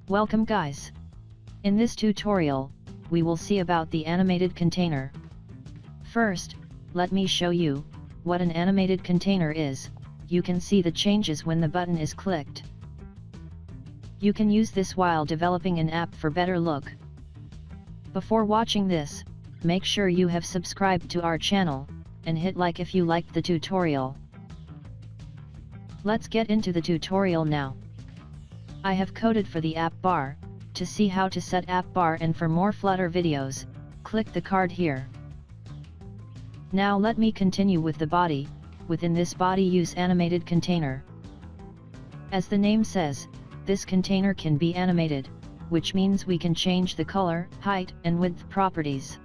Welcome guys! In this tutorial, we will see about the animated container. First, let me show you what an animated container is. You can see the changes when the button is clicked. You can use this while developing an app for better look. Before watching this, make sure you have subscribed to our channel, and hit like if you liked the tutorial. Let's get into the tutorial now. I have coded for the app bar. To see how to set app bar and for more Flutter videos, click the card here. Now let me continue with the body. Within this body use animated container. As the name says, this container can be animated, which means we can change the color, height and width properties.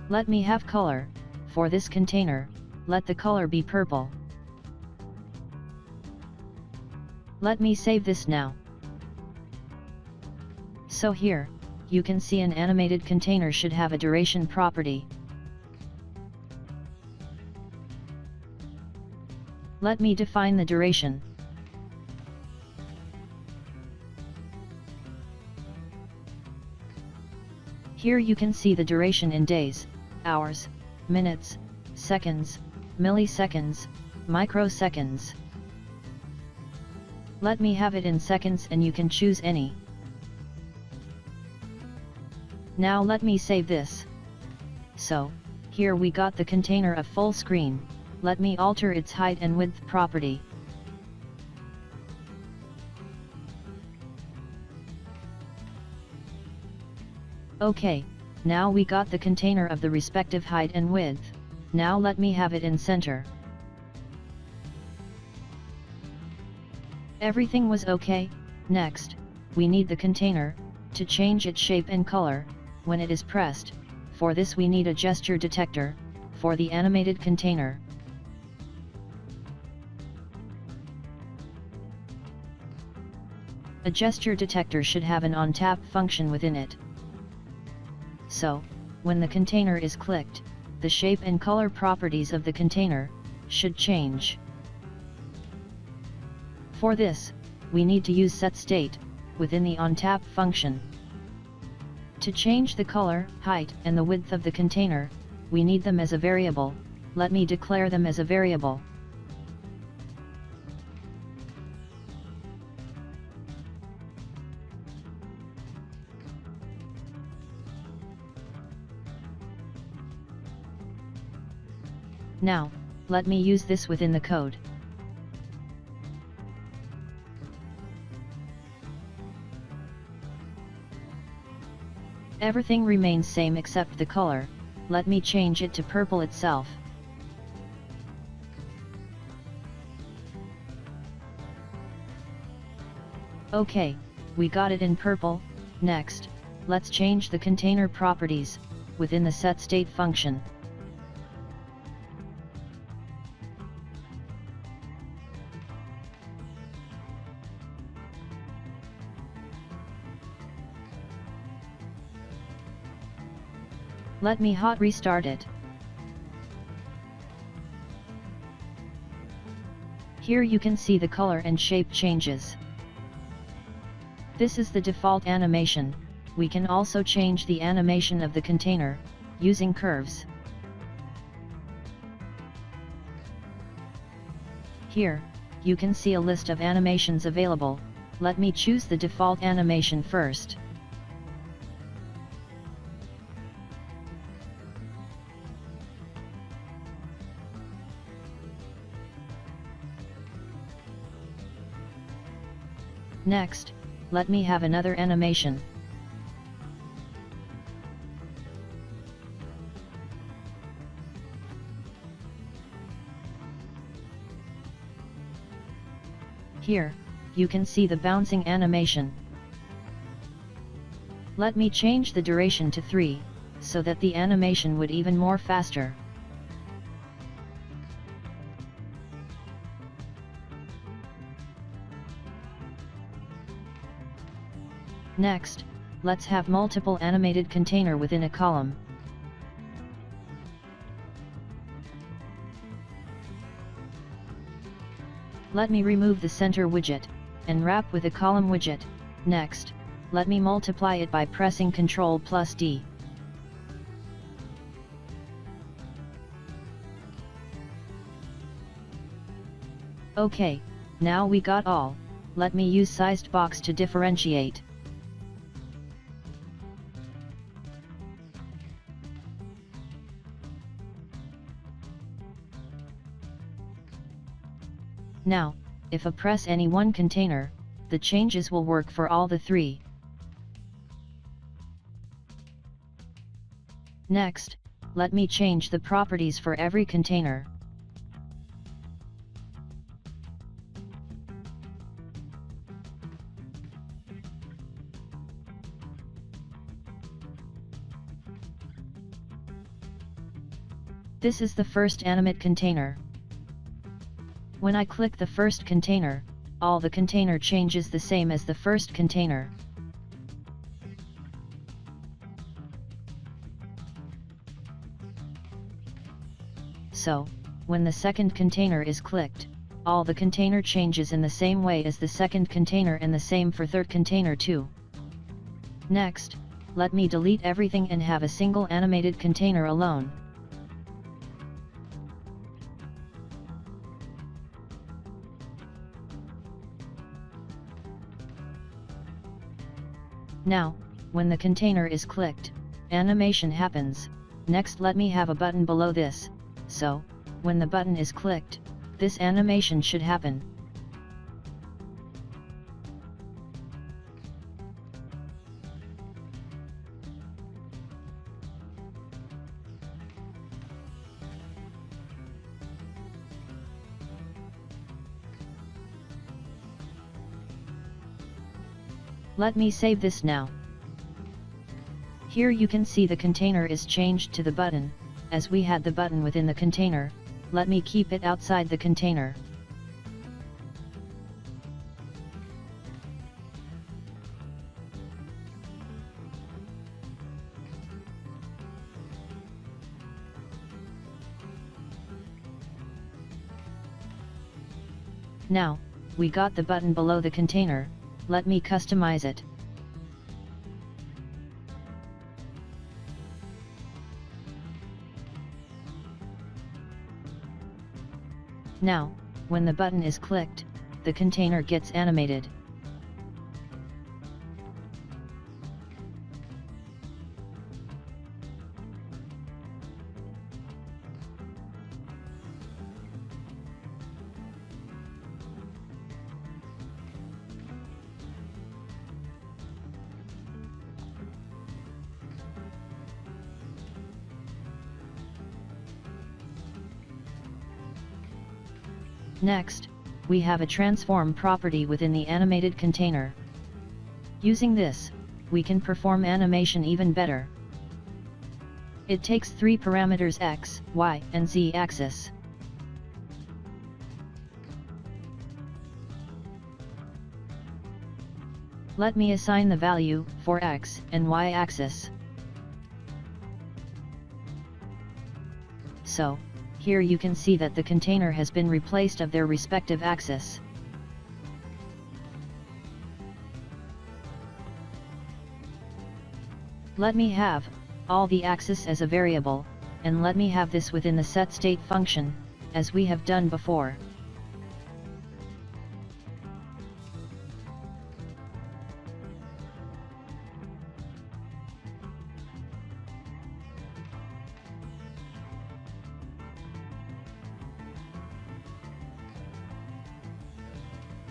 Let me have color. For this container, let the color be purple. Let me save this now. So here, you can see an animated container should have a duration property. Let me define the duration. Here you can see the duration in days, hours, minutes, seconds, milliseconds, microseconds. Let me have it in seconds and you can choose any. Now let me save this. So, here we got the container of full screen. Let me alter its height and width property. Okay, now we got the container of the respective height and width. Now let me have it in center. Everything was okay. Next, we need the container to change its shape and color when it is pressed. For this we need a gesture detector for the animated container. A gesture detector should have an on-tap function within it. So, when the container is clicked, the shape and color properties of the container should change. For this, we need to use setState within the onTap function. To change the color, height and the width of the container, we need them as a variable. Let me declare them as a variable. Now, let me use this within the code. Everything remains same except the color. Let me change it to purple itself. Okay, we got it in purple. Next, let's change the container properties within the setState function. Let me hot restart it. Here you can see the color and shape changes. This is the default animation. We can also change the animation of the container using curves. Here, you can see a list of animations available. Let me choose the default animation first. Next, let me have another animation. Here, you can see the bouncing animation. Let me change the duration to 3, so that the animation would even more faster. Next, let's have multiple animated container within a column. Let me remove the center widget, and wrap with a column widget. Next, let me multiply it by pressing Ctrl plus D. OK, now we got all. Let me use sized box to differentiate. Now, if I press any one container, the changes will work for all the three. Next, let me change the properties for every container. This is the first animate container. When I click the first container, all the container changes the same as the first container. So, when the second container is clicked, all the container changes in the same way as the second container, and the same for third container too. Next, let me delete everything and have a single animated container alone. Now, when the container is clicked, animation happens. Next, let me have a button below this, so, when the button is clicked, this animation should happen. Let me save this now. Here you can see the container is changed to the button. As we had the button within the container, let me keep it outside the container. Now, we got the button below the container. Let me customize it. Now, when the button is clicked, the container gets animated. Next, we have a transform property within the animated container. Using this, we can perform animation even better. It takes three parameters X, Y, and Z axis. Let me assign the value for X and Y axis. So, here you can see that the container has been replaced of their respective axis. Let me have all the axis as a variable, and let me have this within the setState function, as we have done before.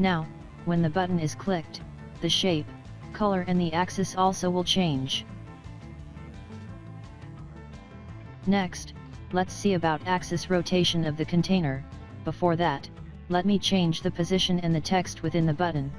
Now, when the button is clicked, the shape, color and the axis also will change. Next, let's see about axis rotation of the container. Before that, let me change the position and the text within the button.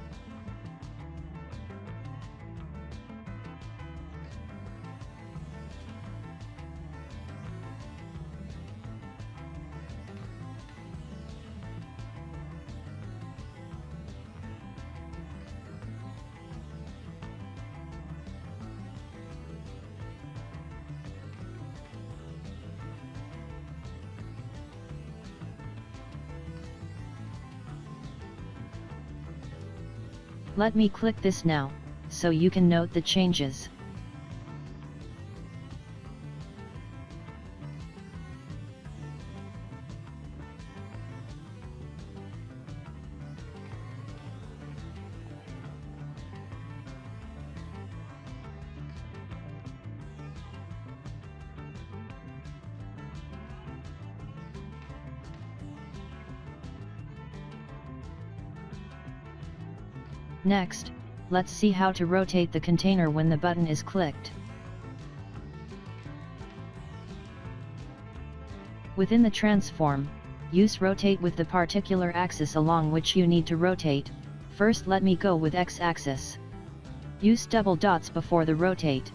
Let me click this now. so you can note the changes. Next, let's see how to rotate the container when the button is clicked. Within the transform, use rotate with the particular axis along which you need to rotate. First let me go with x-axis. Use double dots before the rotate.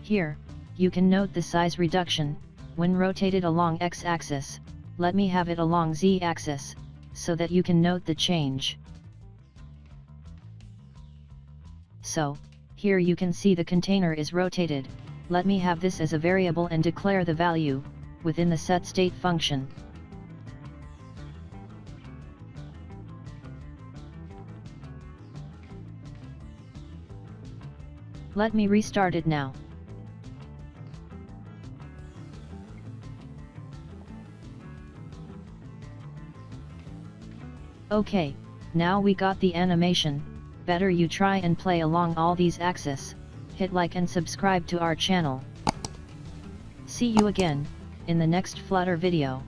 Here, you can note the size reduction, when rotated along x-axis. Let me have it along z-axis, so that you can note the change. So, here you can see the container is rotated. Let me have this as a variable and declare the value, within the setState function. Let me restart it now. Okay, now we got the animation. Better you try and play along all these axes. Hit like and subscribe to our channel. See you again, in the next Flutter video.